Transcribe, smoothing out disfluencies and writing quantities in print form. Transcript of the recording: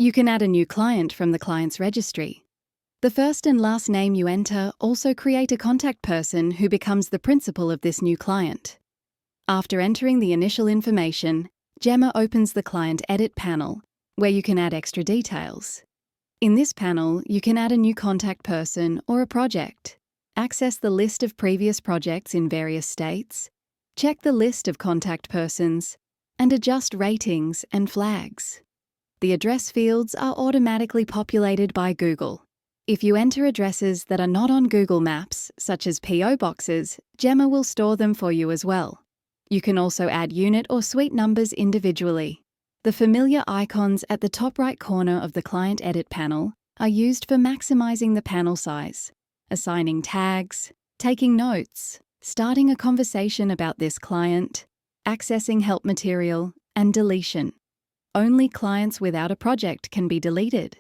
You can add a new client from the client's registry. The first and last name you enter also create a contact person who becomes the principal of this new client. After entering the initial information, Gemma opens the Client Edit panel, where you can add extra details. In this panel, you can add a new contact person or a project, access the list of previous projects in various states, check the list of contact persons, and adjust ratings and flags. The address fields are automatically populated by Google. If you enter addresses that are not on Google Maps, such as PO boxes, Gemma will store them for you as well. You can also add unit or suite numbers individually. The familiar icons at the top right corner of the Client Edit panel are used for maximizing the panel size, assigning tags, taking notes, starting a conversation about this client, accessing help material, and deletion. Only clients without a project can be deleted.